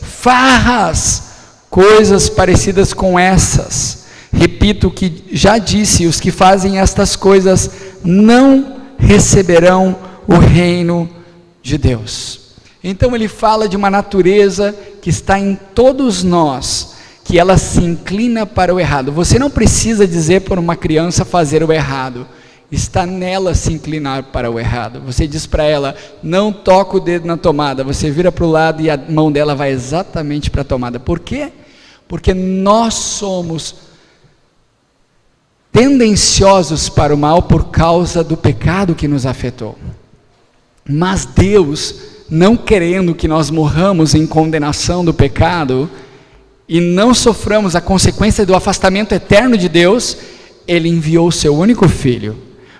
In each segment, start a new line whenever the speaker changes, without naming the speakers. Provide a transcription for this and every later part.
farras, coisas parecidas com essas. Repito o que já disse: os que fazem estas coisas não receberão o reino de Deus. Então ele fala de uma natureza que está em todos nós, que ela se inclina para o errado. Você não precisa dizer para uma criança fazer o errado, está nela se inclinar para o errado. Você diz para ela: não toca o dedo na tomada, você vira para o lado e a mão dela vai exatamente para a tomada. Por quê? Porque nós somos tendenciosos para o mal por causa do pecado que nos afetou. Mas Deus, não querendo que nós morramos em condenação do pecado e não soframos a consequência do afastamento eterno de Deus, Ele enviou o seu único Filho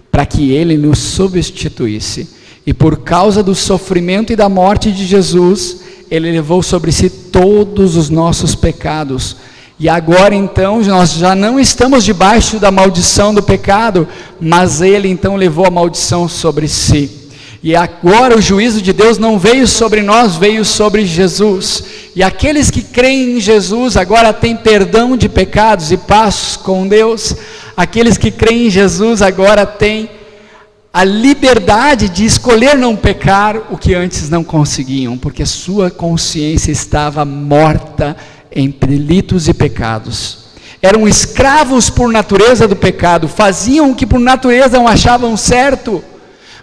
para que Ele nos substituísse. E por causa do sofrimento e da morte de Jesus, Ele levou sobre si todos os nossos pecados. E agora então nós já não estamos debaixo da maldição do pecado, mas Ele então levou a maldição sobre si. E agora o juízo de Deus não veio sobre nós, veio sobre Jesus. E aqueles que creem em Jesus agora têm perdão de pecados e paz com Deus. Aqueles que creem em Jesus agora têm a liberdade de escolher não pecar, o que antes não conseguiam, porque sua consciência estava morta em delitos e pecados. Eram escravos por natureza do pecado, faziam o que por natureza não achavam certo.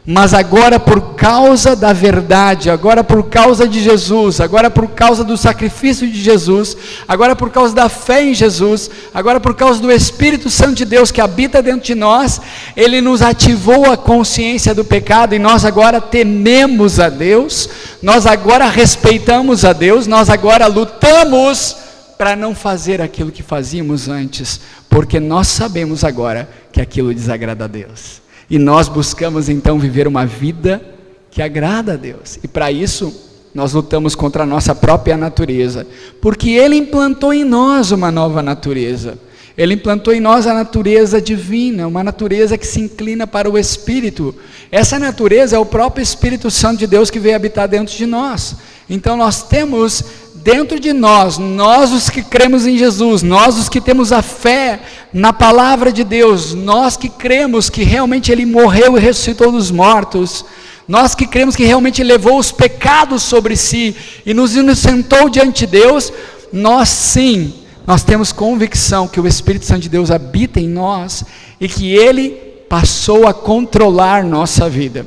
Mas agora, por causa da verdade, agora por causa de Jesus, agora por causa do sacrifício de Jesus, agora por causa da fé em Jesus, agora por causa do Espírito Santo de Deus que habita dentro de nós, Ele nos ativou a consciência do pecado, e nós agora tememos a Deus, nós agora respeitamos a Deus, nós agora lutamos para não fazer aquilo que fazíamos antes, porque nós sabemos agora que aquilo desagrada a Deus. E nós buscamos então viver uma vida que agrada a Deus. E para isso, nós lutamos contra a nossa própria natureza. Porque Ele implantou em nós uma nova natureza. Ele implantou em nós a natureza divina, uma natureza que se inclina para o Espírito. Essa natureza é o próprio Espírito Santo de Deus que veio habitar dentro de nós. Então nós temos dentro de nós, nós os que cremos em Jesus, nós os que temos a fé na palavra de Deus, nós que cremos que realmente Ele morreu e ressuscitou dos mortos, nós que cremos que realmente levou os pecados sobre si e nos inocentou diante de Deus, nós sim, nós temos convicção que o Espírito Santo de Deus habita em nós e que Ele passou a controlar nossa vida.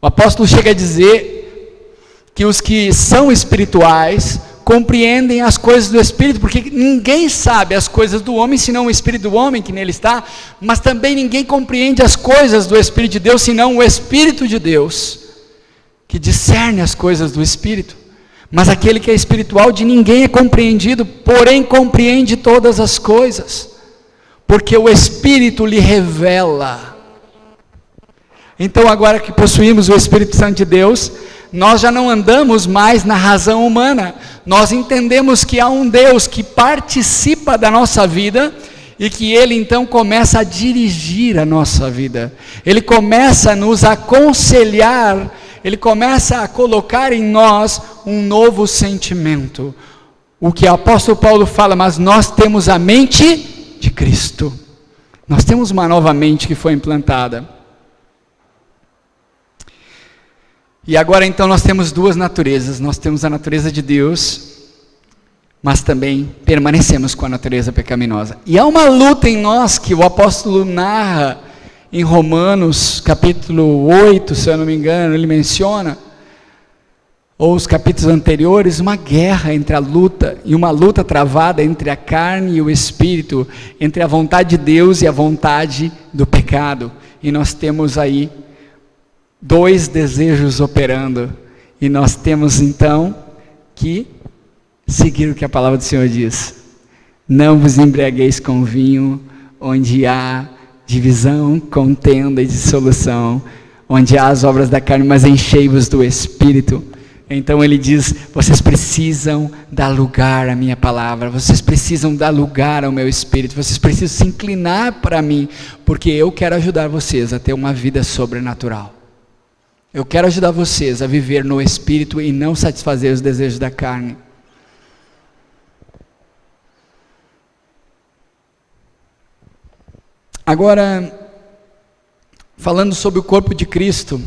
O apóstolo chega a dizer que os que são espirituais compreendem as coisas do Espírito, porque ninguém sabe as coisas do homem senão o Espírito do homem que nele está, mas também ninguém compreende as coisas do Espírito de Deus senão o Espírito de Deus, que discerne as coisas do Espírito. Mas aquele que é espiritual, de ninguém é compreendido, porém compreende todas as coisas, porque o Espírito lhe revela. Então agora que possuímos o Espírito Santo de Deus, nós já não andamos mais na razão humana, nós entendemos que há um Deus que participa da nossa vida, e que Ele então começa a dirigir a nossa vida, Ele começa a nos aconselhar, Ele começa a colocar em nós um novo sentimento, o que o apóstolo Paulo fala: mas nós temos a mente de Cristo, nós temos uma nova mente que foi implantada. E agora então nós temos duas naturezas, nós temos a natureza de Deus, mas também permanecemos com a natureza pecaminosa. E há uma luta em nós que o apóstolo narra em Romanos capítulo 8, se eu não me engano, ele menciona, ou os capítulos anteriores, uma guerra entre a luta, e uma luta travada entre a carne e o espírito, entre a vontade de Deus e a vontade do pecado. E nós temos aí dois desejos operando, e nós temos então que seguir o que a palavra do Senhor diz: não vos embriagueis com vinho, onde há divisão, contenda e dissolução, onde há as obras da carne, mas enchei-vos do Espírito. Então ele diz: vocês precisam dar lugar à minha palavra, vocês precisam dar lugar ao meu Espírito, vocês precisam se inclinar para mim, porque eu quero ajudar vocês a ter uma vida sobrenatural. Eu quero ajudar vocês a viver no Espírito e não satisfazer os desejos da carne. Agora, falando sobre o corpo de Cristo,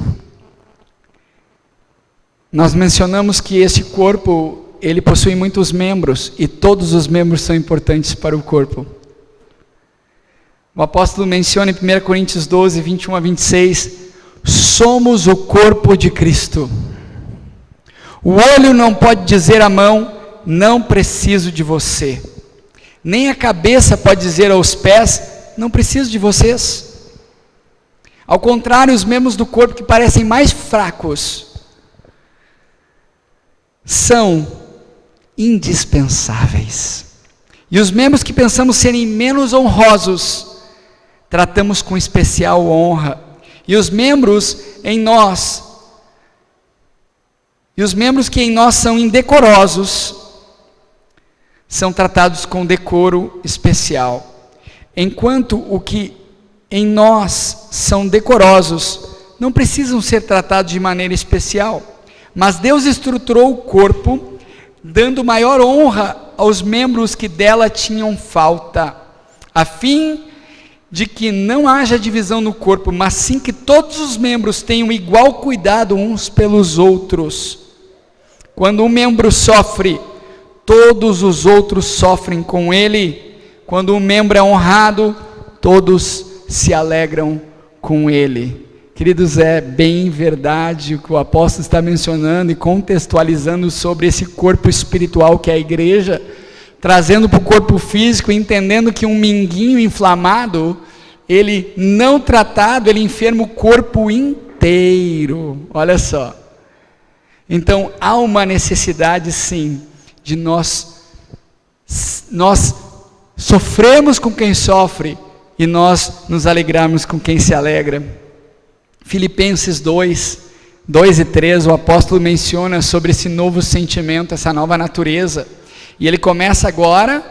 nós mencionamos que esse corpo, ele possui muitos membros, e todos os membros são importantes para o corpo. O apóstolo menciona em 1 Coríntios 12, 21 a 26, somos o corpo de Cristo. O olho não pode dizer à mão, não preciso de você. Nem a cabeça pode dizer aos pés, não preciso de vocês. Ao contrário, os membros do corpo que parecem mais fracos são indispensáveis. E os membros que pensamos serem menos honrosos, tratamos com especial honra. E os membros que em nós são indecorosos, são tratados com decoro especial. Enquanto o que em nós são decorosos, não precisam ser tratados de maneira especial. Mas Deus estruturou o corpo, dando maior honra aos membros que dela tinham falta, a fim de que não haja divisão no corpo, mas sim que todos os membros tenham igual cuidado uns pelos outros. Quando um membro sofre, todos os outros sofrem com ele. Quando um membro é honrado, todos se alegram com ele. Queridos, é bem verdade o que o apóstolo está mencionando e contextualizando sobre esse corpo espiritual que é a igreja, trazendo para o corpo físico, entendendo que um minguinho inflamado, ele não tratado, ele enferma o corpo inteiro. Olha só. Então, há uma necessidade sim, de nós sofremos com quem sofre e nós nos alegramos com quem se alegra. Filipenses 2 e 3, o apóstolo menciona sobre esse novo sentimento, essa nova natureza. E ele começa agora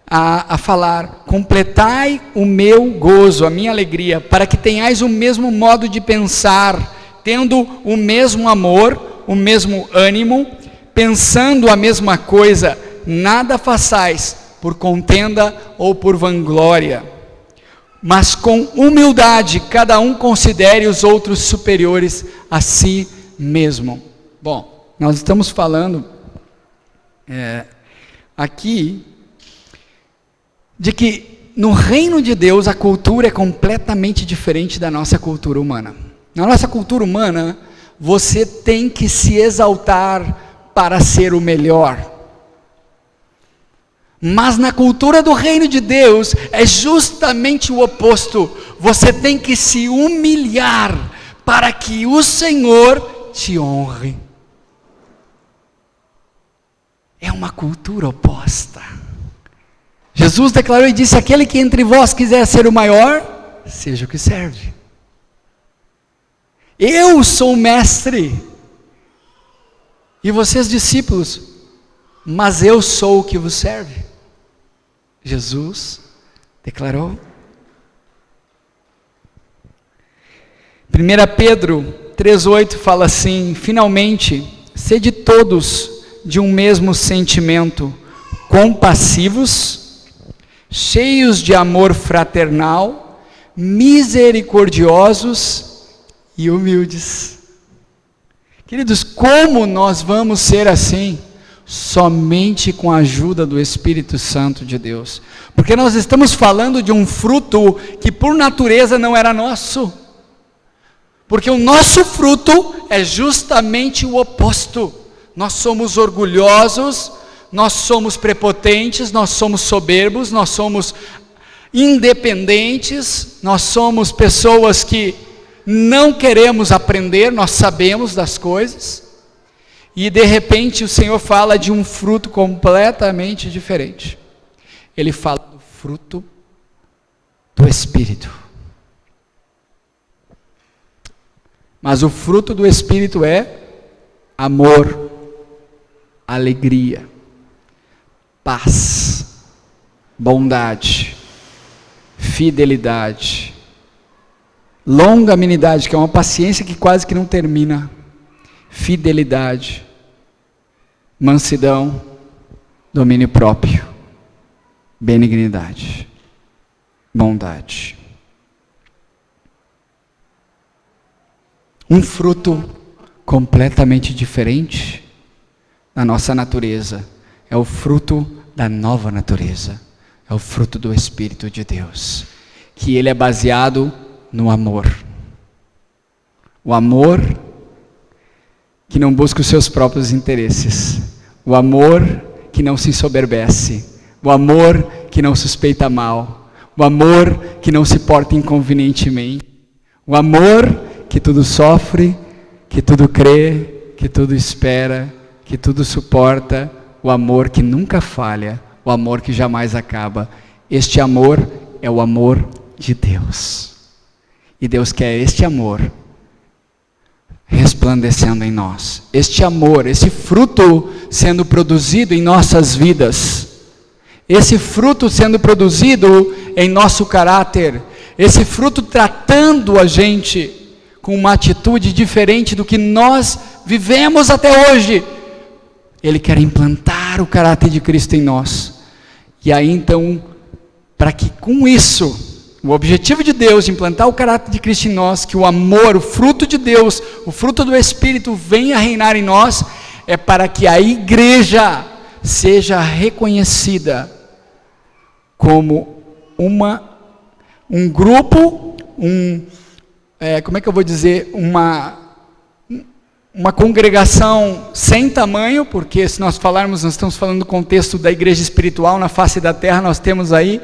a falar: completai o meu gozo, a minha alegria, para que tenhais o mesmo modo de pensar, tendo o mesmo amor, o mesmo ânimo, pensando a mesma coisa, nada façais por contenda ou por vanglória, mas com humildade cada um considere os outros superiores a si mesmo. Bom, nós estamos falando aqui de que no reino de Deus a cultura é completamente diferente da nossa cultura humana. Na nossa cultura humana, você tem que se exaltar para ser o melhor. Mas na cultura do reino de Deus é justamente o oposto. Você tem que se humilhar para que o Senhor te honre. É uma cultura oposta. Jesus declarou e disse: aquele que entre vós quiser ser o maior, seja o que serve. Eu sou o mestre e vocês discípulos, mas eu sou o que vos serve. Jesus declarou. 1 Pedro 3,8 fala assim: finalmente, sede todos de um mesmo sentimento, compassivos, cheios de amor fraternal, misericordiosos e humildes. Queridos, como nós vamos ser assim? Somente com a ajuda do Espírito Santo de Deus, porque nós estamos falando de um fruto que por natureza não era nosso, porque o nosso fruto é justamente o oposto. Nós somos orgulhosos, nós somos prepotentes, nós somos soberbos, nós somos independentes, nós somos pessoas que não queremos aprender, nós sabemos das coisas. E de repente o Senhor fala de um fruto completamente diferente. Ele fala do fruto do Espírito. Mas o fruto do Espírito é amor, alegria, paz, bondade, fidelidade, longanimidade, que é uma paciência que quase que não termina, fidelidade, mansidão, domínio próprio, benignidade, bondade. Um fruto completamente diferente da nossa natureza, é o fruto da nova natureza, é o fruto do Espírito de Deus, que ele é baseado no amor. O amor que não busca os seus próprios interesses, o amor que não se ensoberbece, o amor que não suspeita mal, o amor que não se porta inconvenientemente, o amor que tudo sofre, que tudo crê, que tudo espera, que tudo suporta, o amor que nunca falha, o amor que jamais acaba. Este amor é o amor de Deus. E Deus quer este amor resplandecendo em nós. Este amor, esse fruto sendo produzido em nossas vidas. Esse fruto sendo produzido em nosso caráter. Esse fruto tratando a gente com uma atitude diferente do que nós vivemos até hoje. Ele quer implantar o caráter de Cristo em nós. E aí então, para que com isso, o objetivo de Deus de implantar o caráter de Cristo em nós, que o amor, o fruto de Deus, o fruto do Espírito venha reinar em nós, é para que a igreja seja reconhecida como um grupo, como é que eu vou dizer, uma congregação sem tamanho, porque se nós falarmos, nós estamos falando do contexto da igreja espiritual na face da terra, nós temos aí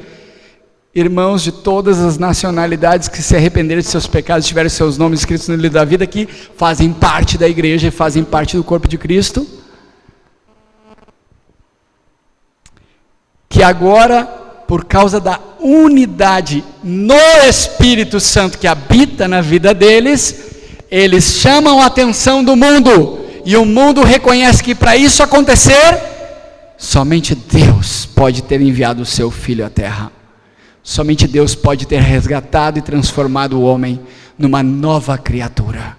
irmãos de todas as nacionalidades que se arrependeram de seus pecados, tiveram seus nomes escritos no livro da vida, que fazem parte da igreja e fazem parte do corpo de Cristo, que agora, por causa da unidade no Espírito Santo que habita na vida deles, eles chamam a atenção do mundo, e o mundo reconhece que para isso acontecer, somente Deus pode ter enviado o seu Filho à terra. Somente Deus pode ter resgatado e transformado o homem numa nova criatura.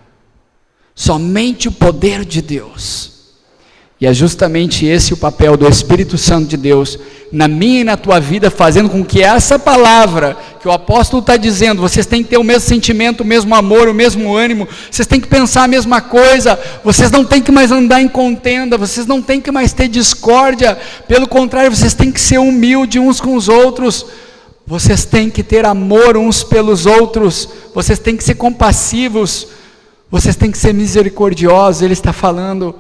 Somente o poder de Deus. E é justamente esse o papel do Espírito Santo de Deus na minha e na tua vida, fazendo com que essa palavra que o apóstolo está dizendo, vocês têm que ter o mesmo sentimento, o mesmo amor, o mesmo ânimo, vocês têm que pensar a mesma coisa, vocês não têm que mais andar em contenda, vocês não têm que mais ter discórdia, pelo contrário, vocês têm que ser humildes uns com os outros, vocês têm que ter amor uns pelos outros, vocês têm que ser compassivos, vocês têm que ser misericordiosos. Ele está falando,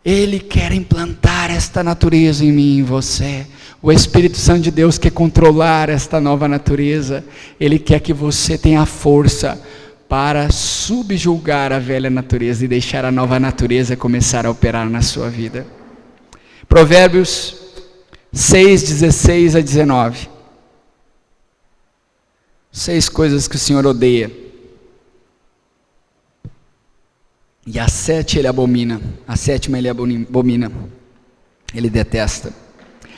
Ele quer implantar esta natureza em mim e em você. O Espírito Santo de Deus quer controlar esta nova natureza. Ele quer que você tenha a força para subjugar a velha natureza e deixar a nova natureza começar a operar na sua vida. Provérbios 6, 16 a 19. 6 coisas que o Senhor odeia. E a 7 ele abomina. A 7ª ele abomina. Ele detesta.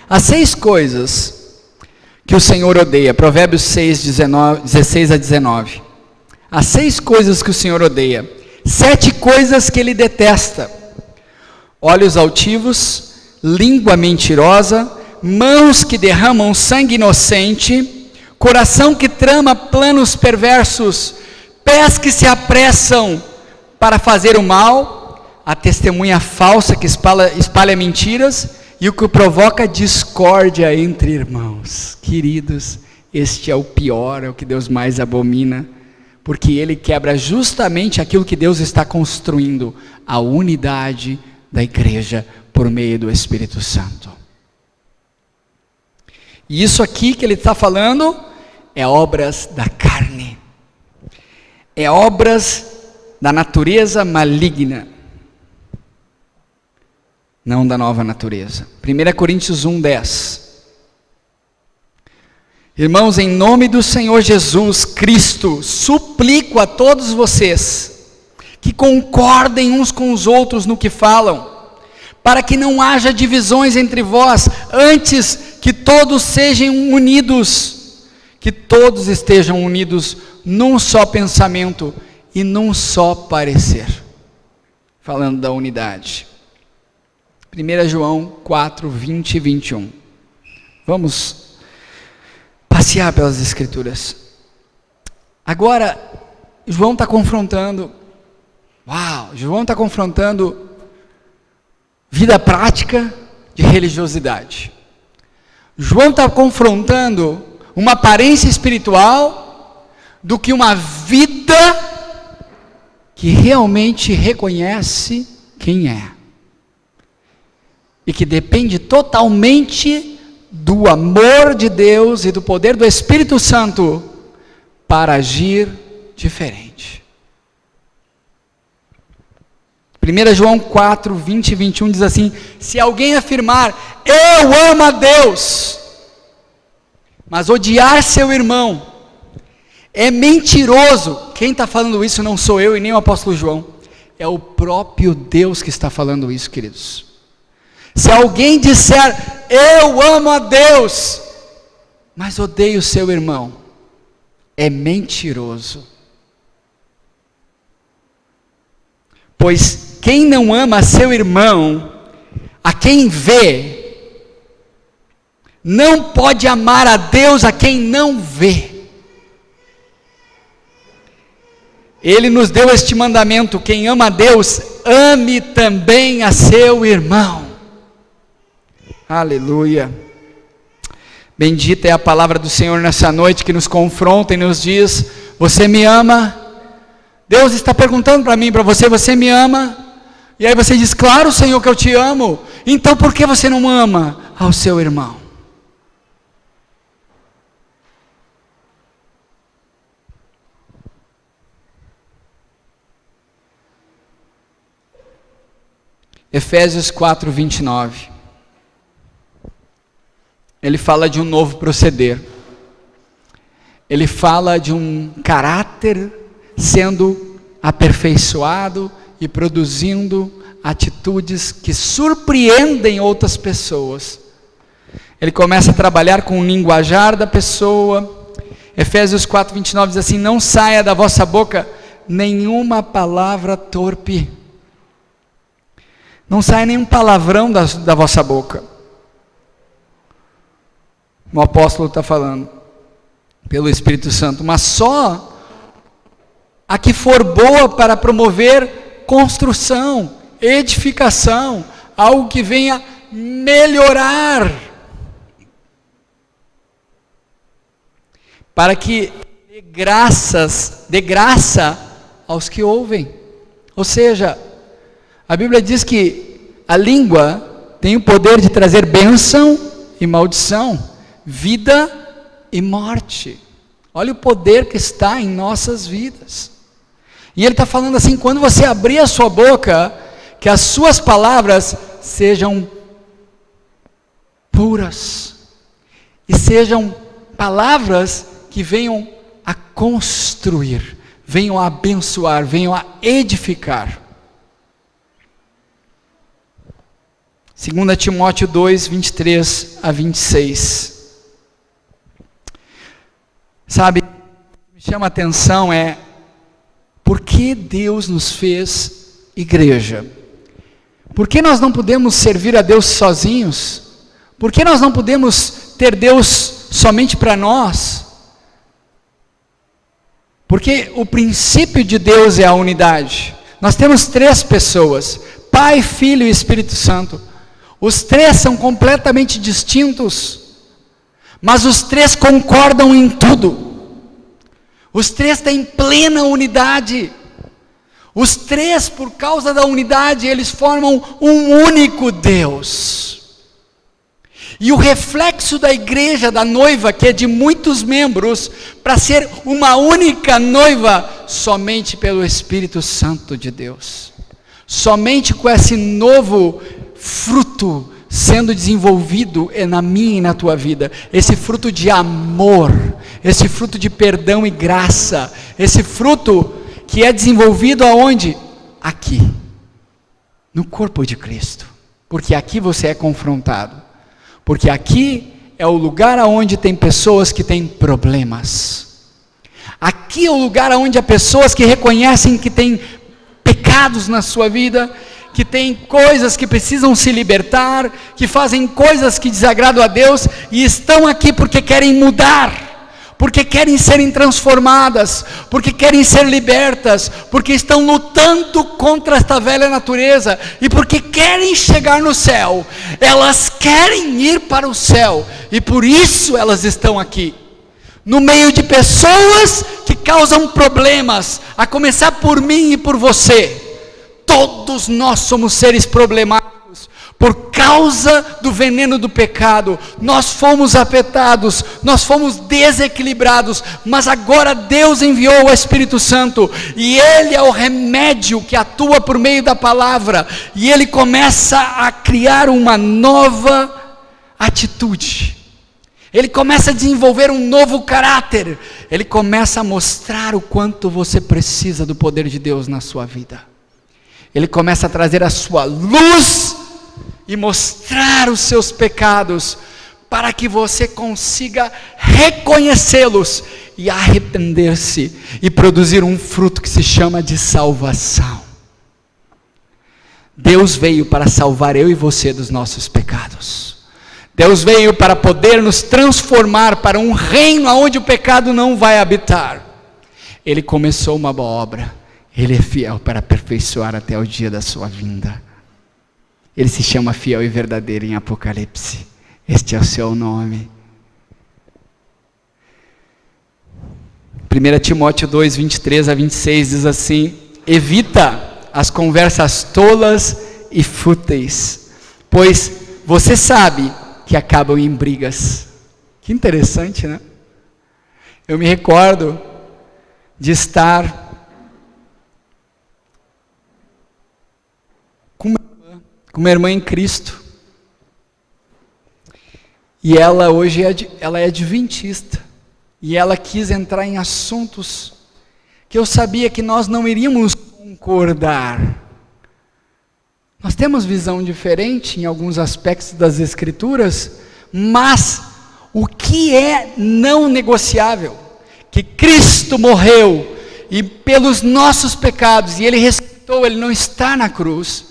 As 6 coisas que o Senhor odeia. Provérbios 6, 16 a 19. As 6 coisas que o Senhor odeia. 7 coisas que ele detesta. Olhos altivos, língua mentirosa, mãos que derramam sangue inocente, coração que trama planos perversos, pés que se apressam para fazer o mal, a testemunha falsa que espalha mentiras, e o que provoca discórdia entre irmãos. Queridos, este é o pior, é o que Deus mais abomina, porque ele quebra justamente aquilo que Deus está construindo, a unidade da igreja por meio do Espírito Santo. E isso aqui que ele está falando é obras da carne, é obras da natureza maligna, não da nova natureza. 1 Coríntios 1, 10. Irmãos, em nome do Senhor Jesus Cristo, suplico a todos vocês que concordem uns com os outros no que falam, para que não haja divisões entre vós, antes que todos sejam unidos, que todos estejam unidos num só pensamento e num só parecer. Falando da unidade. 1 João 4, 20 e 21. Vamos passear pelas Escrituras. Agora, João está confrontando, vida prática de religiosidade. João está confrontando uma aparência espiritual do que uma vida que realmente reconhece quem é. E que depende totalmente do amor de Deus e do poder do Espírito Santo para agir diferente. 1 João 4, 20 e 21 diz assim: se alguém afirmar, eu amo a Deus, mas odiar seu irmão, é mentiroso. Quem está falando isso não sou eu e nem o apóstolo João, é o próprio Deus que está falando isso, queridos. Se alguém disser, eu amo a Deus, mas odeio seu irmão, é mentiroso. Pois quem não ama seu irmão, a quem vê, não pode amar a Deus a quem não vê. Ele nos deu este mandamento: quem ama a Deus, ame também a seu irmão. Aleluia. Bendita é a palavra do Senhor nessa noite, que nos confronta e nos diz: você me ama? Deus está perguntando para mim e para você: você me ama? E aí você diz: claro, Senhor, que eu te amo. Então por que você não ama ao seu irmão? Efésios 4, 29. Ele fala de um novo proceder. Ele fala de um caráter sendo aperfeiçoado e produzindo atitudes que surpreendem outras pessoas. Ele começa a trabalhar com o linguajar da pessoa. Efésios 4, 29 diz assim: não saia da vossa boca nenhuma palavra torpe. Não saia nenhum palavrão da vossa boca. O apóstolo está falando, pelo Espírito Santo, mas só a que for boa para promover construção, edificação, algo que venha melhorar, para que dê graça aos que ouvem. Ou seja, a Bíblia diz que a língua tem o poder de trazer bênção e maldição, vida e morte. Olha o poder que está em nossas vidas. E ele está falando assim: quando você abrir a sua boca, que as suas palavras sejam puras, e sejam palavras que venham a construir, venham a abençoar, venham a edificar. 2 Timóteo 2, 23 a 26. Sabe, o que me chama a atenção por que Deus nos fez igreja? Por que nós não podemos servir a Deus sozinhos? Por que nós não podemos ter Deus somente para nós? Porque o princípio de Deus é a unidade. Nós temos 3 pessoas: Pai, Filho e Espírito Santo. Os 3 são completamente distintos, mas os 3 concordam em tudo. Os 3 têm plena unidade. Os 3, por causa da unidade, eles formam um único Deus. E o reflexo da igreja, da noiva, que é de muitos membros, para ser uma única noiva, somente pelo Espírito Santo de Deus. Somente com esse novo fruto sendo desenvolvido na minha e na tua vida, esse fruto de amor, esse fruto de perdão e graça, esse fruto que é desenvolvido aonde? Aqui, no corpo de Cristo, porque aqui você é confrontado, porque aqui é o lugar aonde tem pessoas que têm problemas, Aqui é o lugar onde há pessoas que reconhecem que tem pecados na sua vida, que tem coisas que precisam se libertar, que fazem coisas que desagradam a Deus, e estão aqui porque querem mudar, porque querem serem transformadas, porque querem ser libertas, porque estão lutando contra esta velha natureza, e porque querem chegar no céu. Elas querem ir para o céu, e por isso elas estão aqui, no meio de pessoas que causam problemas, a começar por mim e por você. Todos nós somos seres problemáticos, por causa do veneno do pecado. Nós fomos afetados, nós fomos desequilibrados, mas agora Deus enviou o Espírito Santo, e Ele é o remédio que atua por meio da palavra, e Ele começa a criar uma nova atitude, Ele começa a desenvolver um novo caráter, Ele começa a mostrar o quanto você precisa do poder de Deus na sua vida. Ele começa a trazer a sua luz e mostrar os seus pecados, para que você consiga reconhecê-los e arrepender-se e produzir um fruto que se chama de salvação. Deus veio para salvar eu e você dos nossos pecados. Deus veio para poder nos transformar para um reino onde o pecado não vai habitar. Ele começou uma boa obra. Ele é fiel para aperfeiçoar até o dia da sua vinda. Ele se chama fiel e verdadeiro em Apocalipse. Este é o seu nome. 1 Timóteo 2, 23 a 26 diz assim: evita as conversas tolas e fúteis, pois você sabe que acabam em brigas. Que interessante, né? Eu me recordo de estar com uma irmã em Cristo, e ela hoje ela é adventista, e ela quis entrar em assuntos que eu sabia que nós não iríamos concordar. Nós temos visão diferente em alguns aspectos das Escrituras, mas o que é não negociável? Que Cristo morreu, e pelos nossos pecados, e Ele ressuscitou, Ele não está na cruz,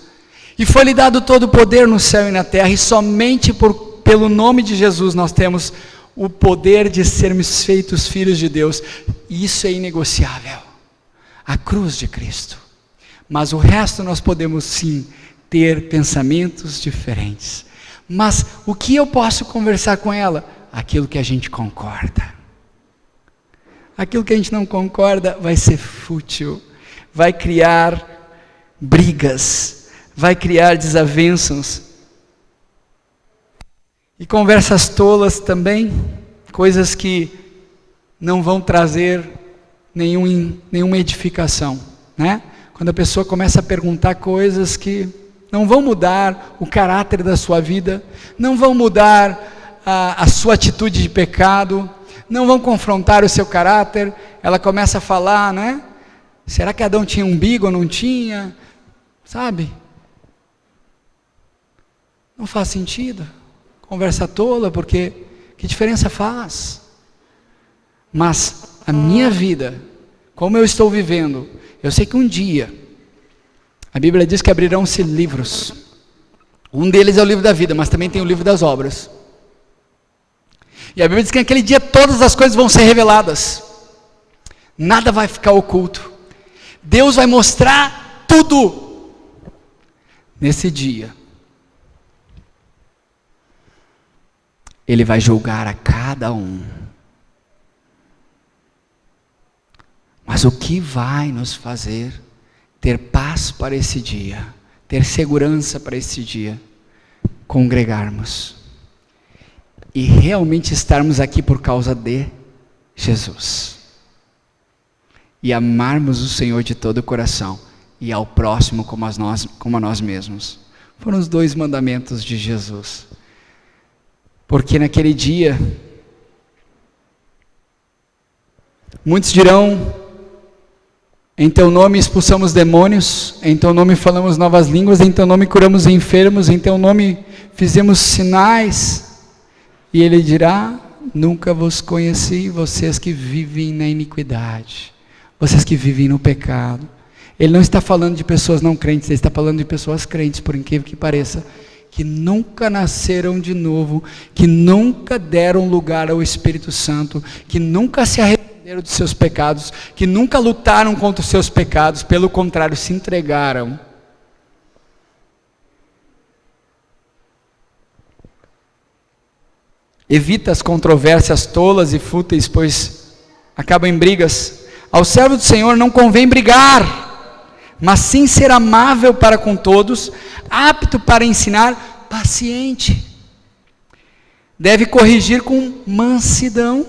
e foi-lhe dado todo o poder no céu e na terra, e somente pelo nome de Jesus nós temos o poder de sermos feitos filhos de Deus, e isso é inegociável, a cruz de Cristo. Mas o resto nós podemos sim ter pensamentos diferentes, mas o que eu posso conversar com ela? Aquilo que a gente concorda. Aquilo que a gente não concorda vai ser fútil, vai criar brigas, vai criar desavenças, e conversas tolas também, coisas que não vão trazer nenhuma edificação, né? Quando a pessoa começa a perguntar coisas que não vão mudar o caráter da sua vida, não vão mudar a sua atitude de pecado, não vão confrontar o seu caráter, ela começa a falar, né? Será que Adão tinha umbigo ou não tinha? Sabe? Não faz sentido, conversa tola, porque que diferença faz? Mas a minha vida, como eu estou vivendo, eu sei que um dia, a Bíblia diz que abrirão-se livros, um deles é o livro da vida, mas também tem o livro das obras, e a Bíblia diz que naquele dia todas as coisas vão ser reveladas, nada vai ficar oculto, Deus vai mostrar tudo, nesse dia, Ele vai julgar a cada um. Mas o que vai nos fazer ter paz para esse dia, ter segurança para esse dia? Congregarmos. E realmente estarmos aqui por causa de Jesus. E amarmos o Senhor de todo o coração. E ao próximo como a nós mesmos. Foram os 2 mandamentos de Jesus. Porque naquele dia, muitos dirão: em teu nome expulsamos demônios, em teu nome falamos novas línguas, em teu nome curamos enfermos, em teu nome fizemos sinais. E ele dirá: nunca vos conheci, vocês que vivem na iniquidade, vocês que vivem no pecado. Ele não está falando de pessoas não crentes, ele está falando de pessoas crentes, por incrível que pareça, que nunca nasceram de novo, que nunca deram lugar ao Espírito Santo, que nunca se arrependeram dos seus pecados, que nunca lutaram contra os seus pecados, pelo contrário, se entregaram. Evita as controvérsias tolas e fúteis, pois acabam em brigas. Ao servo do Senhor não convém brigar, mas sim ser amável para com todos, apto para ensinar, paciente. Deve corrigir com mansidão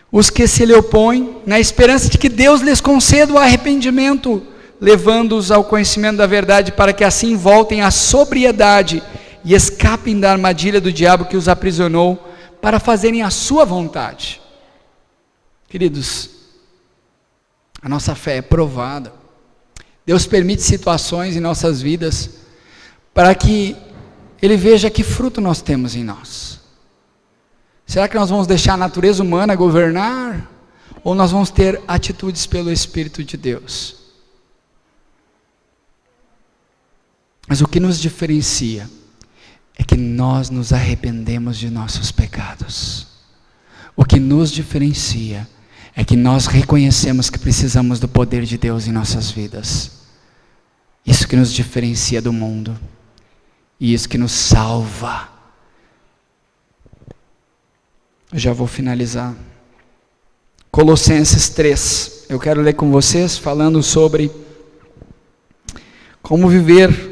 os que se lhe opõem, na esperança de que Deus lhes conceda o arrependimento, levando-os ao conhecimento da verdade, para que assim voltem à sobriedade e escapem da armadilha do diabo que os aprisionou, para fazerem a sua vontade. Queridos, a nossa fé é provada. Deus permite situações em nossas vidas para que Ele veja que fruto nós temos em nós. Será que nós vamos deixar a natureza humana governar? Ou nós vamos ter atitudes pelo Espírito de Deus? Mas o que nos diferencia é que nós nos arrependemos de nossos pecados. O que nos diferencia é que nós reconhecemos que precisamos do poder de Deus em nossas vidas. Isso que nos diferencia do mundo. E isso que nos salva. Eu já vou finalizar. Colossenses 3. Eu quero ler com vocês, falando sobre como viver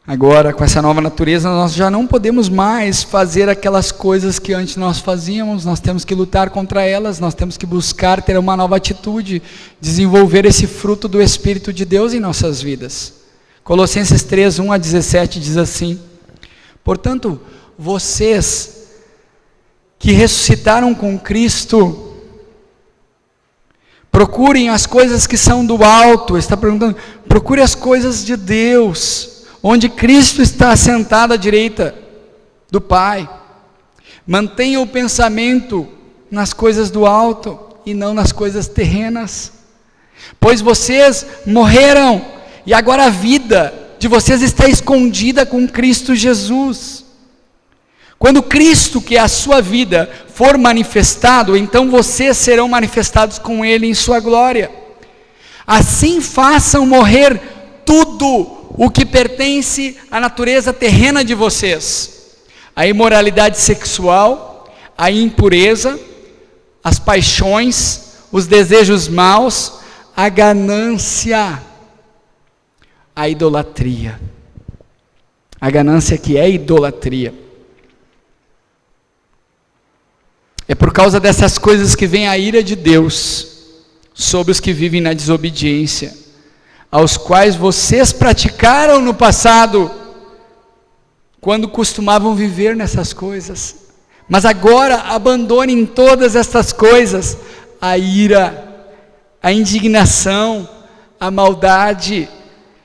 agora com essa nova natureza. Nós já não podemos mais fazer aquelas coisas que antes nós fazíamos, nós temos que lutar contra elas, nós temos que buscar ter uma nova atitude, desenvolver esse fruto do Espírito de Deus em nossas vidas. Colossenses 3, 1 a 17 diz assim: portanto, vocês que ressuscitaram com Cristo, procurem as coisas que são do alto. Está perguntando, procure as coisas de Deus, onde Cristo está assentado à direita do Pai. Mantenha o pensamento nas coisas do alto e não nas coisas terrenas, pois vocês morreram e agora a vida de vocês está escondida com Cristo Jesus. Quando Cristo, que é a sua vida, for manifestado, então vocês serão manifestados com Ele em sua glória. Assim façam morrer tudo o que pertence à natureza terrena de vocês: a imoralidade sexual, a impureza, as paixões, os desejos maus, a ganância, a idolatria. A ganância que é idolatria. É por causa dessas coisas que vem a ira de Deus sobre os que vivem na desobediência, aos quais vocês praticaram no passado, quando costumavam viver nessas coisas. Mas agora abandonem todas estas coisas: a ira, a indignação, a maldade,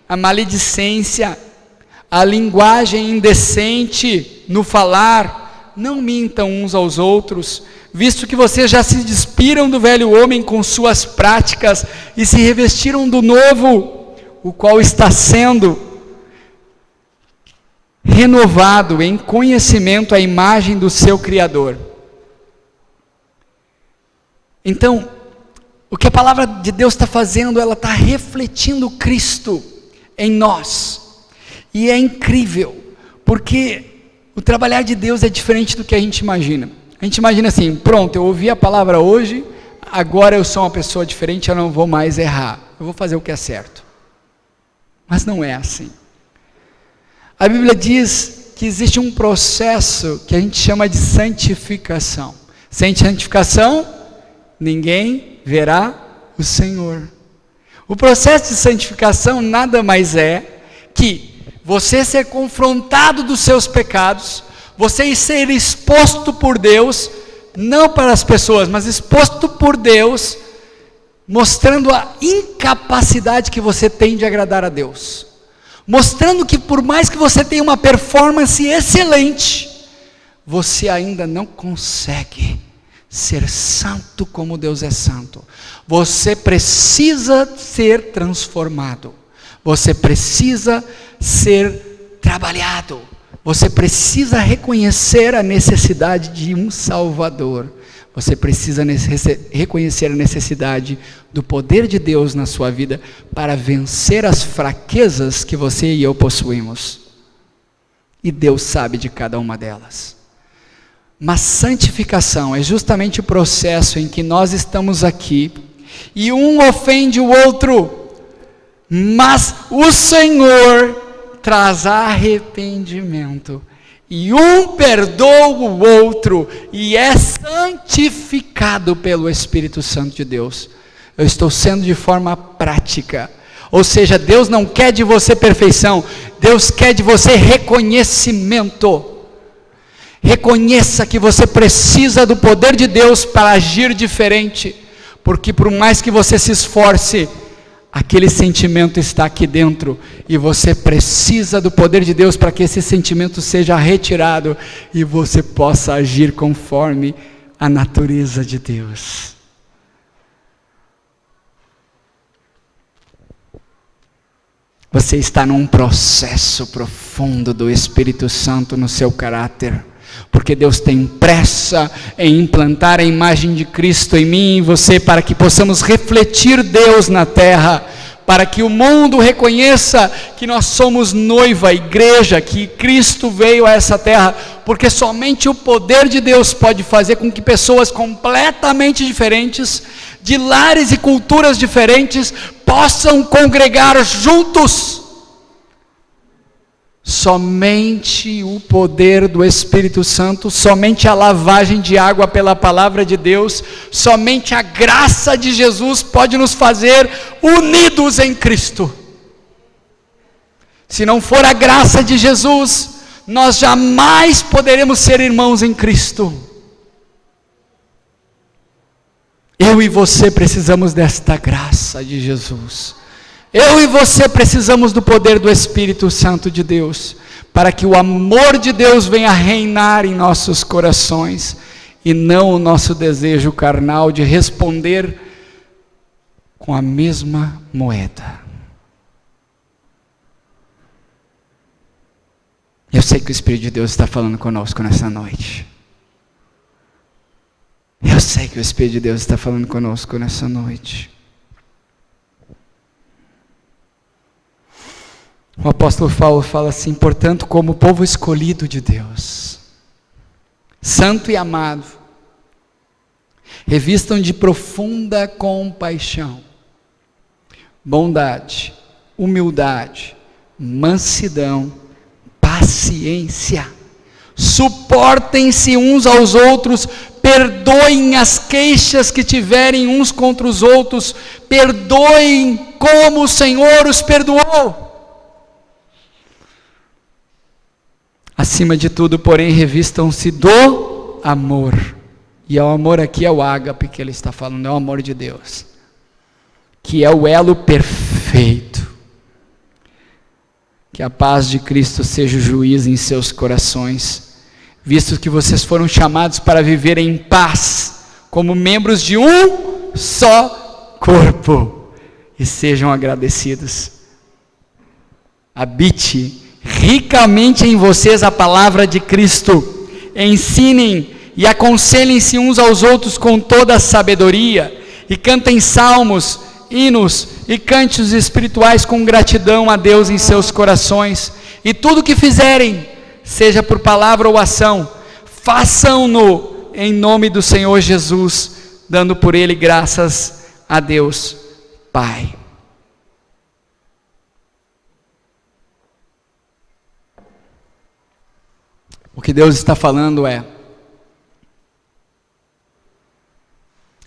a maledicência, a linguagem indecente no falar. Não mintam uns aos outros, visto que vocês já se despiram do velho homem com suas práticas e se revestiram do novo, o qual está sendo renovado em conhecimento à imagem do seu Criador. Então, o que a palavra de Deus está fazendo, ela está refletindo Cristo em nós. E é incrível, porque o trabalhar de Deus é diferente do que a gente imagina. A gente imagina assim: pronto, eu ouvi a palavra hoje, agora eu sou uma pessoa diferente, eu não vou mais errar, eu vou fazer o que é certo. Mas não é assim. A Bíblia diz que existe um processo que a gente chama de santificação. Sem santificação, ninguém verá o Senhor. O processo de santificação nada mais é que você ser confrontado dos seus pecados, você ser exposto por Deus, não para as pessoas, mas exposto por Deus, mostrando a incapacidade que você tem de agradar a Deus, mostrando que por mais que você tenha uma performance excelente, você ainda não consegue ser santo como Deus é santo. Você precisa ser transformado. Você precisa ser trabalhado. Você precisa reconhecer a necessidade de um Salvador. Você precisa reconhecer a necessidade do poder de Deus na sua vida para vencer as fraquezas que você e eu possuímos. E Deus sabe de cada uma delas. Mas santificação é justamente o processo em que nós estamos aqui e um ofende o outro, mas o Senhor traz arrependimento e um perdoa o outro e é santificado pelo Espírito Santo de Deus. Eu estou sendo de forma prática. Ou seja, Deus não quer de você perfeição, Deus quer de você reconhecimento. Reconheça que você precisa do poder de Deus para agir diferente, porque por mais que você se esforce, aquele sentimento está aqui dentro, e você precisa do poder de Deus para que esse sentimento seja retirado, e você possa agir conforme a natureza de Deus. Você está num processo profundo do Espírito Santo no seu caráter, porque Deus tem pressa em implantar a imagem de Cristo em mim e em você, para que possamos refletir Deus na terra, para que o mundo reconheça que nós somos noiva, igreja, que Cristo veio a essa terra, porque somente o poder de Deus pode fazer com que pessoas completamente diferentes, de lares e culturas diferentes, possam congregar juntos. Somente o poder do Espírito Santo, somente a lavagem de água pela palavra de Deus, somente a graça de Jesus pode nos fazer unidos em Cristo. Se não for a graça de Jesus, nós jamais poderemos ser irmãos em Cristo. Eu e você precisamos desta graça de Jesus. Eu e você precisamos do poder do Espírito Santo de Deus, para que o amor de Deus venha reinar em nossos corações, e não o nosso desejo carnal de responder com a mesma moeda. Eu sei que o Espírito de Deus está falando conosco nessa noite. Eu sei que o Espírito de Deus está falando conosco nessa noite. O apóstolo Paulo fala assim: portanto, como povo escolhido de Deus, santo e amado, revistam de profunda compaixão, bondade, humildade, mansidão, paciência, suportem-se uns aos outros, perdoem as queixas que tiverem uns contra os outros, perdoem como o Senhor os perdoou. Acima de tudo, porém, revistam-se do amor. E o amor aqui é o ágape que ele está falando, é o amor de Deus, que é o elo perfeito. Que a paz de Cristo seja o juiz em seus corações, visto que vocês foram chamados para viver em paz, como membros de um só corpo, e sejam agradecidos. Habite ricamente em vocês a palavra de Cristo, ensinem e aconselhem-se uns aos outros com toda a sabedoria, e cantem salmos, hinos e cânticos espirituais com gratidão a Deus em seus corações, e tudo o que fizerem, seja por palavra ou ação, façam-no em nome do Senhor Jesus, dando por ele graças a Deus Pai. O que Deus está falando é: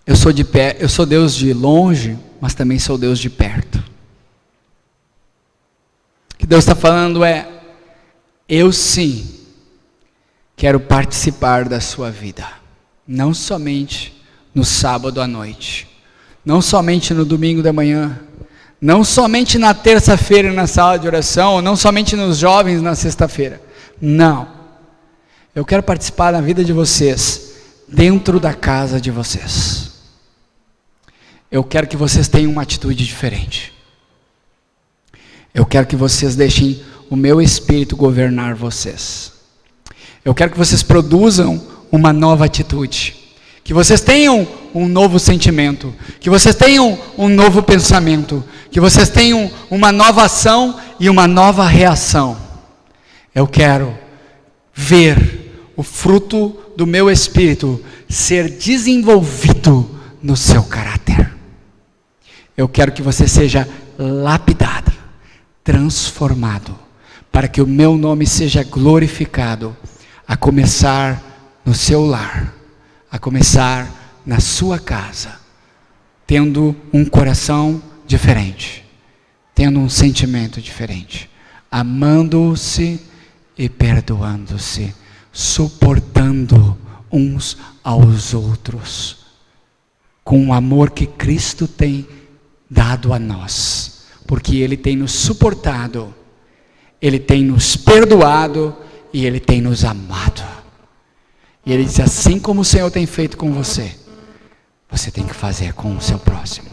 eu sou Deus de longe, mas também sou Deus de perto. O que Deus está falando é: eu sim quero participar da sua vida, não somente no sábado à noite, não somente no domingo da manhã, não somente na terça-feira na sala de oração, ou não somente nos jovens na sexta-feira. Não. Eu quero participar da vida de vocês, dentro da casa de vocês. Eu quero que vocês tenham uma atitude diferente. Eu quero que vocês deixem o meu Espírito governar vocês. Eu quero que vocês produzam uma nova atitude. Que vocês tenham um novo sentimento. Que vocês tenham um novo pensamento. Que vocês tenham uma nova ação e uma nova reação. Eu quero ver o fruto do meu Espírito ser desenvolvido no seu caráter. Eu quero que você seja lapidado, transformado, para que o meu nome seja glorificado, a começar no seu lar, a começar na sua casa, tendo um coração diferente, tendo um sentimento diferente, amando-se e perdoando-se, suportando uns aos outros, com o amor que Cristo tem dado a nós, porque Ele tem nos suportado, Ele tem nos perdoado e Ele tem nos amado. E Ele diz: assim como o Senhor tem feito com você, você tem que fazer com o seu próximo.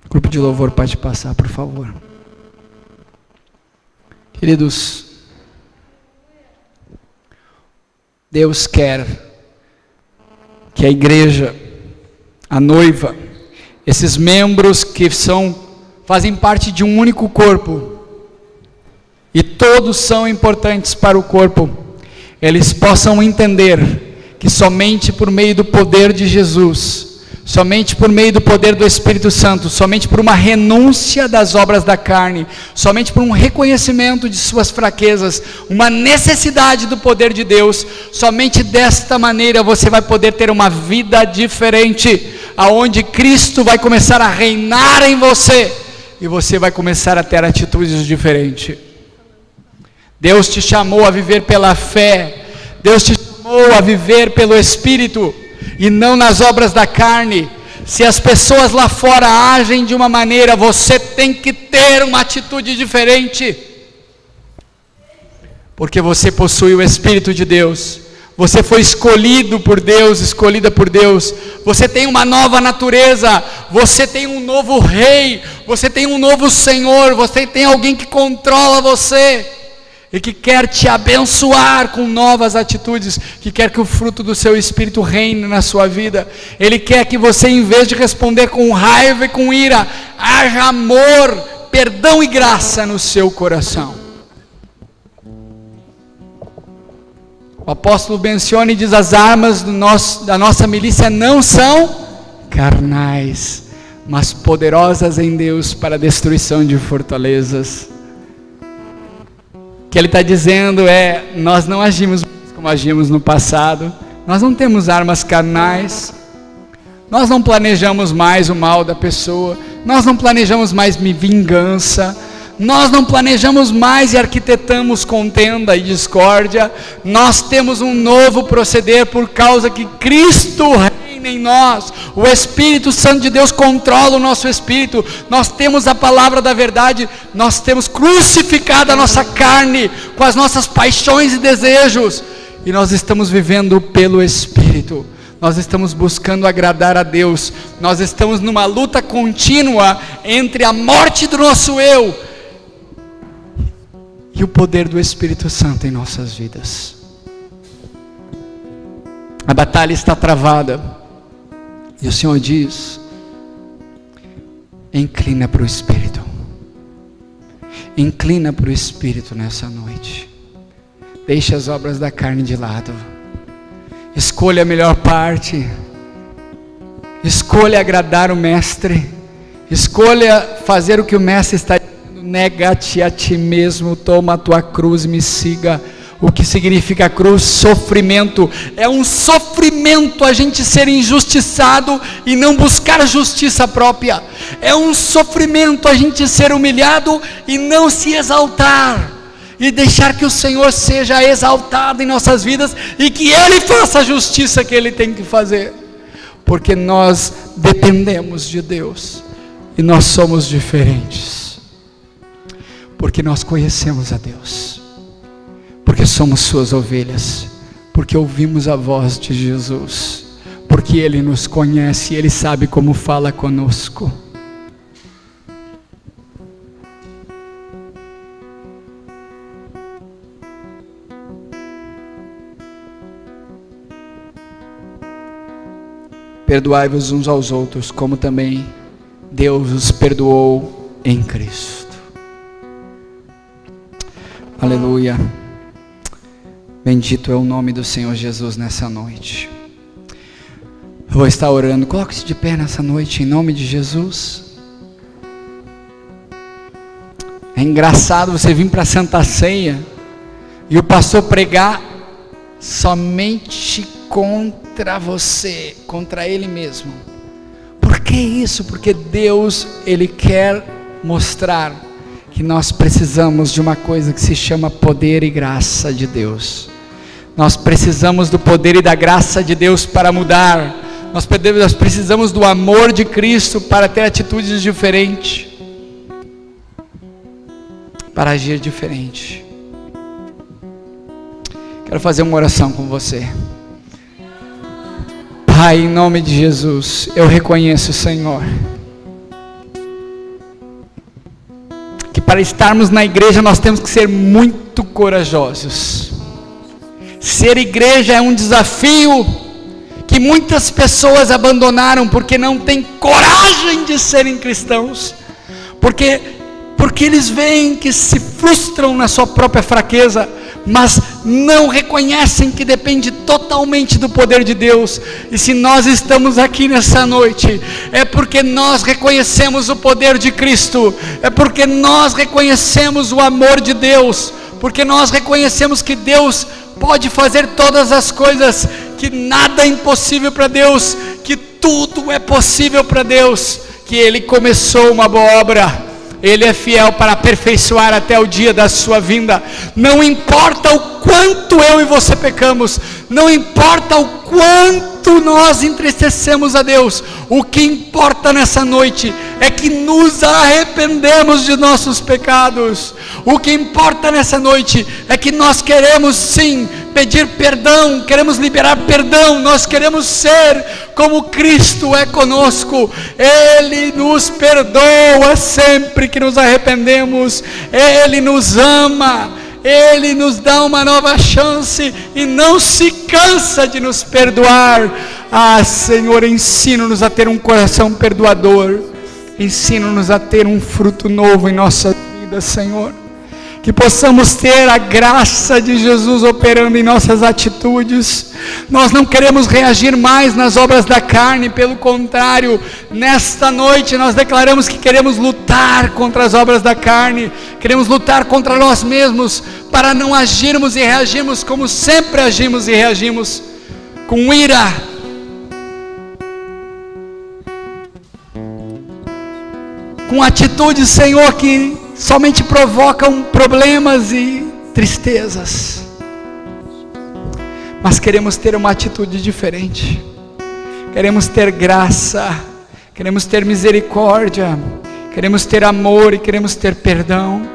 O grupo de louvor pode passar, por favor. Queridos, Deus quer que a igreja, a noiva, esses membros que fazem parte de um único corpo, e todos são importantes para o corpo, eles possam entender que somente por meio do poder de Jesus, somente por meio do poder do Espírito Santo, somente por uma renúncia das obras da carne, somente por um reconhecimento de suas fraquezas, uma necessidade do poder de Deus, somente desta maneira você vai poder ter uma vida diferente, aonde Cristo vai começar a reinar em você, e você vai começar a ter atitudes diferentes. Deus te chamou a viver pela fé, Deus te chamou a viver pelo Espírito, e não nas obras da carne. Se as pessoas lá fora agem de uma maneira, você tem que ter uma atitude diferente, porque você possui o Espírito de Deus, você foi escolhido por Deus, escolhida por Deus, você tem uma nova natureza, você tem um novo rei, você tem um novo Senhor, você tem alguém que controla você, e que quer te abençoar com novas atitudes, que quer que o fruto do seu Espírito reine na sua vida. Ele quer que você, em vez de responder com raiva e com ira, haja amor, perdão e graça no seu coração. O apóstolo menciona e diz: as armas da nossa milícia não são carnais, mas poderosas em Deus para a destruição de fortalezas. O que ele está dizendo é: nós não agimos como agimos no passado, nós não temos armas carnais, nós não planejamos mais o mal da pessoa, nós não planejamos mais vingança, nós não planejamos mais e arquitetamos contenda e discórdia, nós temos um novo proceder por causa que Cristo reina em nós, o Espírito Santo de Deus controla o nosso espírito, nós temos a palavra da verdade, nós temos crucificado a nossa carne com as nossas paixões e desejos, e nós estamos vivendo pelo Espírito, nós estamos buscando agradar a Deus, nós estamos numa luta contínua entre a morte do nosso eu e o poder do Espírito Santo em nossas vidas. A batalha está travada, e o Senhor diz: inclina para o Espírito, inclina para o Espírito nessa noite, deixa as obras da carne de lado, escolha a melhor parte, escolha agradar o Mestre, escolha fazer o que o Mestre está dizendo: nega-te a ti mesmo, toma a tua cruz e me siga. O que significa cruz? Sofrimento. É um sofrimento a gente ser injustiçado e não buscar justiça própria. É um sofrimento a gente ser humilhado e não se exaltar, e deixar que o Senhor seja exaltado em nossas vidas, e que Ele faça a justiça que Ele tem que fazer, porque nós dependemos de Deus, e nós somos diferentes, porque nós conhecemos a Deus, porque somos suas ovelhas, porque ouvimos a voz de Jesus, porque Ele nos conhece, Ele sabe como fala conosco. Perdoai-vos uns aos outros, como também Deus os perdoou em Cristo. Aleluia. Bendito é o nome do Senhor Jesus nessa noite. Eu vou estar orando. Coloque-se de pé nessa noite em nome de Jesus. É engraçado você vir para a Santa Ceia e o pastor pregar somente contra você, contra ele mesmo. Por que isso? Porque Deus, Ele quer mostrar que nós precisamos de uma coisa que se chama poder e graça de Deus. Nós precisamos do poder e da graça de Deus para mudar. Nós precisamos do amor de Cristo para ter atitudes diferentes, para agir diferente. Quero fazer uma oração com você. Pai, em nome de Jesus, eu reconheço, Senhor, que para estarmos na igreja nós temos que ser muito corajosos. Ser igreja é um desafio que muitas pessoas abandonaram porque não têm coragem de serem cristãos, porque eles veem que se frustram na sua própria fraqueza, mas não reconhecem que depende totalmente do poder de Deus. E se nós estamos aqui nessa noite, é porque nós reconhecemos o poder de Cristo, é porque nós reconhecemos o amor de Deus, porque nós reconhecemos que Deus pode fazer todas as coisas, que nada é impossível para Deus, que tudo é possível para Deus, que Ele começou uma boa obra, Ele é fiel para aperfeiçoar até o dia da sua vinda. Não importa o quanto eu e você pecamos, não importa o quanto nós entristecemos a Deus, o que importa nessa noite é que nos arrependemos de nossos pecados. O que importa nessa noite é que nós queremos sim pedir perdão, queremos liberar perdão, nós queremos ser como Cristo é conosco. Ele nos perdoa sempre que nos arrependemos, Ele nos ama, Ele nos dá uma nova chance e não se cansa de nos perdoar. Ah, Senhor, ensina-nos a ter um coração perdoador, ensina-nos a ter um fruto novo em nossa vida, Senhor. Que possamos ter a graça de Jesus operando em nossas atitudes. Nós não queremos reagir mais nas obras da carne, pelo contrário, nesta noite nós declaramos que queremos lutar contra as obras da carne, queremos lutar contra nós mesmos, para não agirmos e reagirmos como sempre agimos e reagimos, com ira, com atitudes, Senhor, que somente provocam problemas e tristezas. Mas queremos ter uma atitude diferente, queremos ter graça, queremos ter misericórdia, queremos ter amor e queremos ter perdão.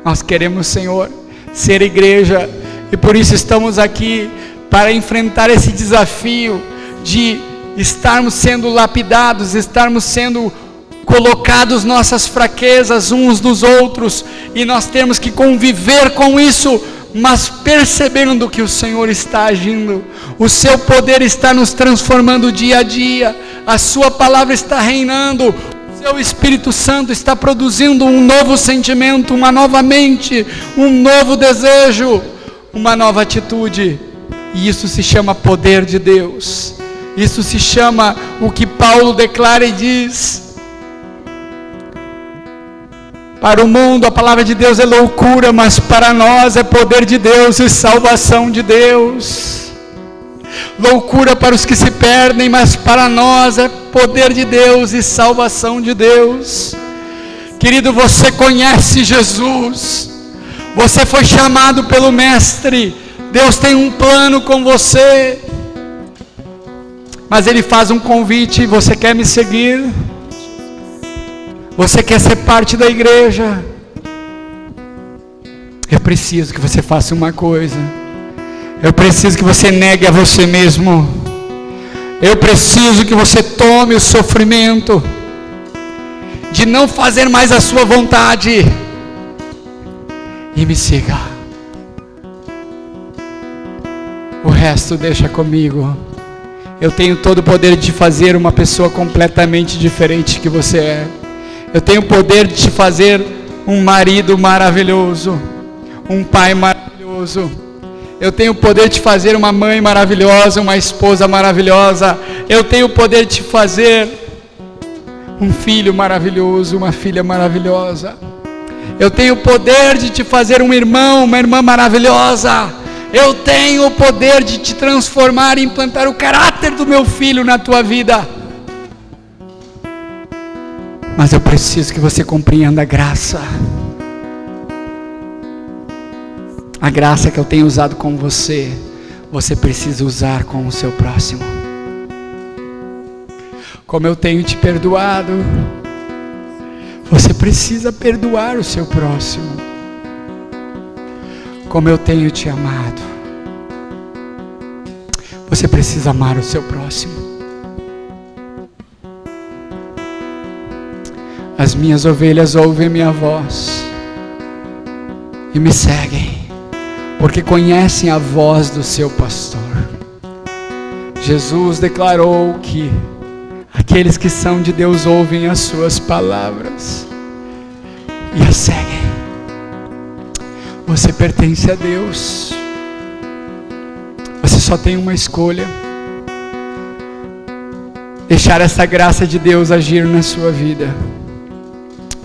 Nós queremos, Senhor, ser igreja, e por isso estamos aqui para enfrentar esse desafio de estarmos sendo lapidados, estarmos sendo colocados nossas fraquezas uns dos outros, e nós temos que conviver com isso, mas percebendo que o Senhor está agindo, o seu poder está nos transformando dia a dia, a sua palavra está reinando, o seu Espírito Santo está produzindo um novo sentimento, uma nova mente, um novo desejo, uma nova atitude, e isso se chama poder de Deus. Isso se chama o que Paulo declara e diz: para o mundo a palavra de Deus é loucura, mas para nós é poder de Deus e salvação de Deus. Loucura para os que se perdem, mas para nós é poder de Deus e salvação de Deus. Querido, você conhece Jesus, você foi chamado pelo Mestre, Deus tem um plano com você, mas Ele faz um convite: você quer me seguir? Você quer ser parte da igreja? Eu preciso que você faça uma coisa. Eu preciso que você negue a você mesmo. Eu preciso que você tome o sofrimento de não fazer mais a sua vontade e me siga. O resto deixa comigo. Eu tenho todo o poder de te fazer uma pessoa completamente diferente que você é. Eu tenho o poder de te fazer um marido maravilhoso, um pai maravilhoso. Eu tenho o poder de te fazer uma mãe maravilhosa, uma esposa maravilhosa. Eu tenho o poder de te fazer um filho maravilhoso, uma filha maravilhosa. Eu tenho o poder de te fazer um irmão, uma irmã maravilhosa. Eu tenho o poder de te transformar e implantar o caráter do meu filho na tua vida. Mas eu preciso que você compreenda a graça. A graça que eu tenho usado com você, você precisa usar com o seu próximo. Como eu tenho te perdoado, você precisa perdoar o seu próximo. Como eu tenho te amado, você precisa amar o seu próximo. As minhas ovelhas ouvem minha voz e me seguem, porque conhecem a voz do seu pastor. Jesus declarou que aqueles que são de Deus ouvem as suas palavras e as seguem. Você pertence a Deus. Você só tem uma escolha: deixar essa graça de Deus agir na sua vida,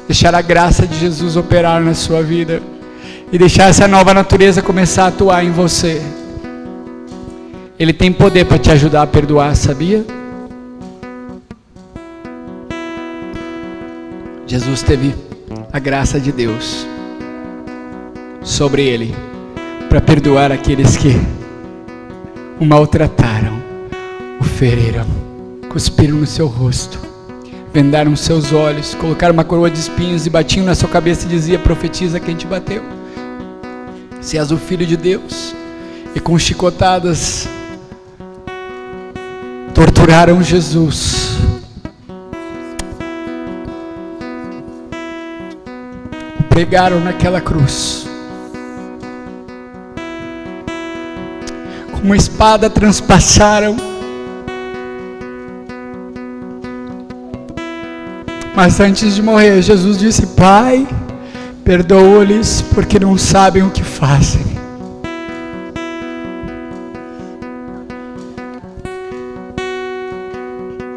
deixar a graça de Jesus operar na sua vida e deixar essa nova natureza começar a atuar em você. Ele tem poder para te ajudar a perdoar, sabia? Jesus teve a graça de Deus sobre ele para perdoar aqueles que o maltrataram, o feriram, cuspiram no seu rosto, vendaram seus olhos, colocaram uma coroa de espinhos e batiam na sua cabeça e dizia: profetiza quem te bateu, se és o Filho de Deus. E com chicotadas torturaram Jesus. O pregaram naquela cruz. Com uma espada transpassaram. Mas antes de morrer, Jesus disse: Pai, perdoa-lhes, porque não sabem o que fazem.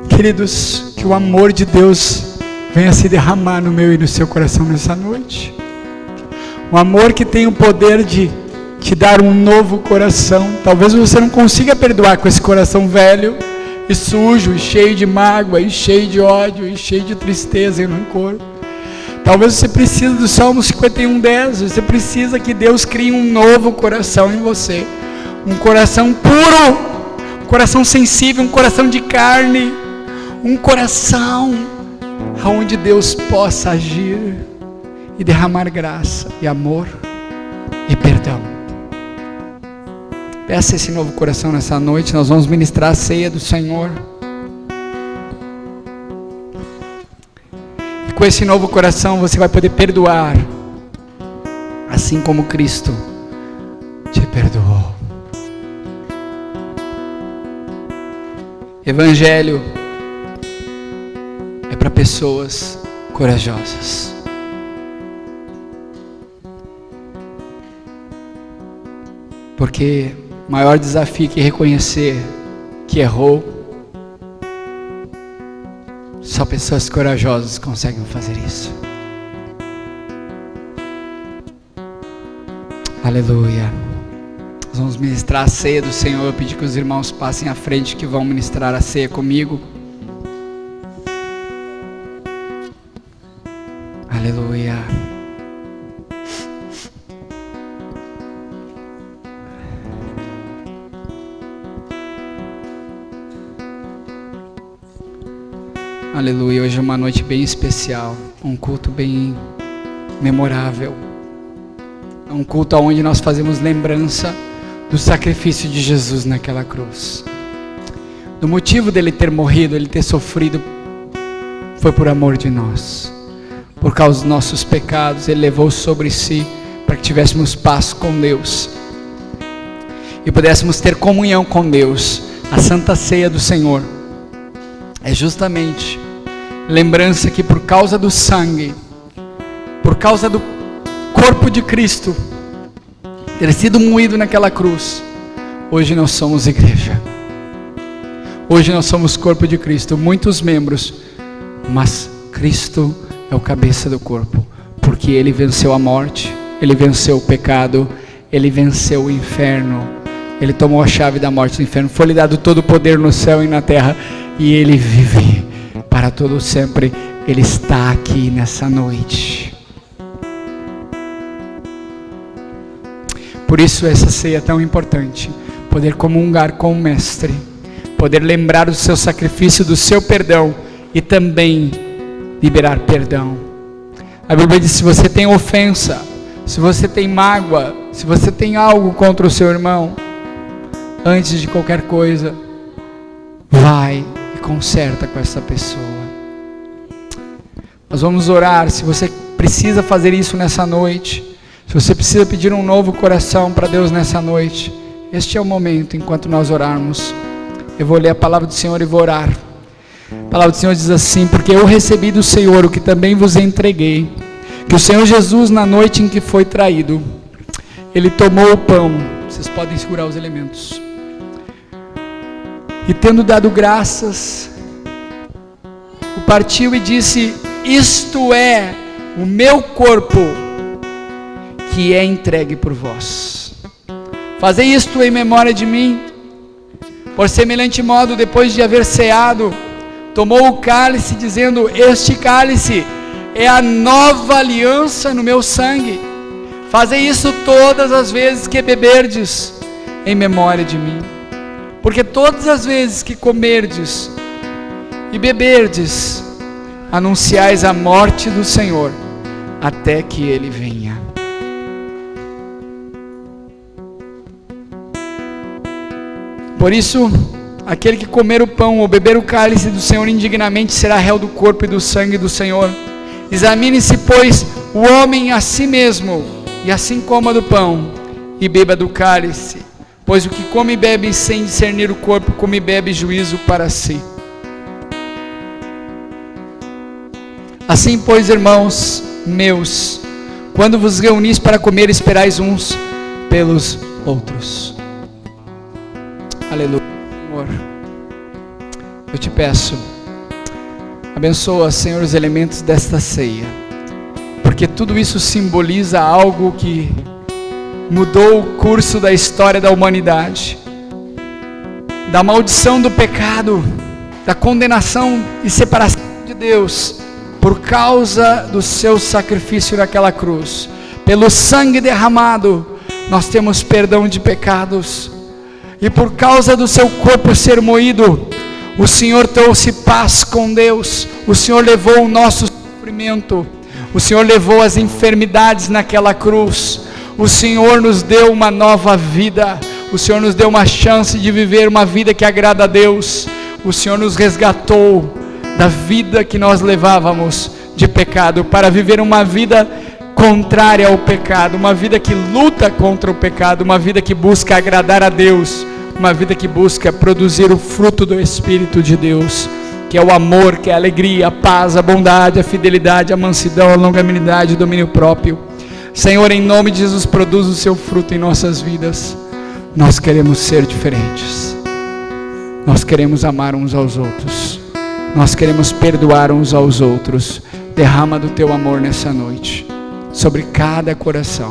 Queridos, que o amor de Deus venha se derramar no meu e no seu coração nessa noite. Um amor que tem o poder de te dar um novo coração. Talvez você não consiga perdoar com esse coração velho e sujo, e cheio de mágoa, e cheio de ódio, e cheio de tristeza e rancor. Talvez você precise do Salmo 51:10. Você precisa que Deus crie um novo coração em você. Um coração puro, um coração sensível, um coração de carne. Um coração onde Deus possa agir e derramar graça e amor e perdão. Peça esse novo coração nessa noite. Nós vamos ministrar a ceia do Senhor. E com esse novo coração você vai poder perdoar, assim como Cristo te perdoou. Evangelho é para pessoas corajosas. Porque o maior desafio que reconhecer que errou, só pessoas corajosas conseguem fazer isso. Aleluia. Nós vamos ministrar a ceia do Senhor. Eu pedi que os irmãos passem à frente, que vão ministrar a ceia comigo. Aleluia. Aleluia. Hoje é uma noite bem especial, um culto bem memorável. um culto onde nós fazemos lembrança do sacrifício de Jesus naquela cruz. Do motivo dele ter morrido, ele ter sofrido, foi por amor de nós. Por causa dos nossos pecados, ele levou sobre si para que tivéssemos paz com Deus e pudéssemos ter comunhão com Deus. A Santa Ceia do Senhor é justamente lembrança que por causa do sangue, por causa do corpo de Cristo ter sido moído naquela cruz, hoje nós somos igreja. Hoje nós somos corpo de Cristo, muitos membros, mas Cristo é o cabeça do corpo, porque Ele venceu a morte, Ele venceu o pecado, Ele venceu o inferno, Ele tomou a chave da morte e do inferno, foi-lhe dado todo o poder no céu e na terra, e Ele vive para todo sempre. Ele está aqui nessa noite. Por isso essa ceia é tão importante, poder comungar com o Mestre, poder lembrar do seu sacrifício, do seu perdão, e também liberar perdão. A Bíblia diz: se você tem ofensa, se você tem mágoa, se você tem algo contra o seu irmão, antes de qualquer coisa, vai e conserta com essa pessoa. Nós vamos orar. Se você precisa fazer isso nessa noite, se você precisa pedir um novo coração para Deus nessa noite, este é o momento. Enquanto nós orarmos, eu vou ler a palavra do Senhor e vou orar. A palavra do Senhor diz assim: porque eu recebi do Senhor o que também vos entreguei, que o Senhor Jesus, na noite em que foi traído, Ele tomou o pão. Vocês podem segurar os elementos. E tendo dado graças, o partiu e disse: isto é o meu corpo, que é entregue por vós. Fazei isto em memória de mim. Por semelhante modo, depois de haver ceado, tomou o cálice, dizendo: este cálice é a nova aliança no meu sangue. Fazei isso todas as vezes que beberdes, em memória de mim. Porque todas as vezes que comerdes e beberdes, anunciais a morte do Senhor, até que Ele venha. Por isso, aquele que comer o pão ou beber o cálice do Senhor indignamente será réu do corpo e do sangue do Senhor. Examine-se, pois, o homem a si mesmo, e assim coma do pão e beba do cálice. Pois o que come e bebe sem discernir o corpo, come e bebe juízo para si. Assim, pois, irmãos meus, quando vos reunis para comer, esperais uns pelos outros. Aleluia. Senhor, eu te peço, abençoa, Senhor, os elementos desta ceia, porque tudo isso simboliza algo que mudou o curso da história da humanidade, da maldição do pecado, da condenação e separação de Deus, por causa do seu sacrifício naquela cruz. Pelo sangue derramado, nós temos perdão de pecados, e por causa do seu corpo ser moído, o Senhor trouxe paz com Deus. O Senhor levou o nosso sofrimento, o Senhor levou as enfermidades naquela cruz. O Senhor nos deu uma nova vida, o Senhor nos deu uma chance de viver uma vida que agrada a Deus. O Senhor nos resgatou da vida que nós levávamos de pecado, para viver uma vida contrária ao pecado, uma vida que luta contra o pecado, uma vida que busca agradar a Deus, uma vida que busca produzir o fruto do Espírito de Deus, que é o amor, que é a alegria, a paz, a bondade, a fidelidade, a mansidão, a longanimidade, o domínio próprio. Senhor, em nome de Jesus, produz o seu fruto em nossas vidas. Nós queremos ser diferentes, nós queremos amar uns aos outros, nós queremos perdoar uns aos outros. Derrama do teu amor nessa noite, sobre cada coração,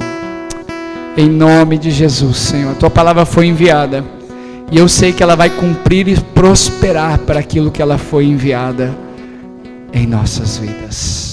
em nome de Jesus. Senhor, a tua palavra foi enviada, e eu sei que ela vai cumprir e prosperar para aquilo que ela foi enviada em nossas vidas.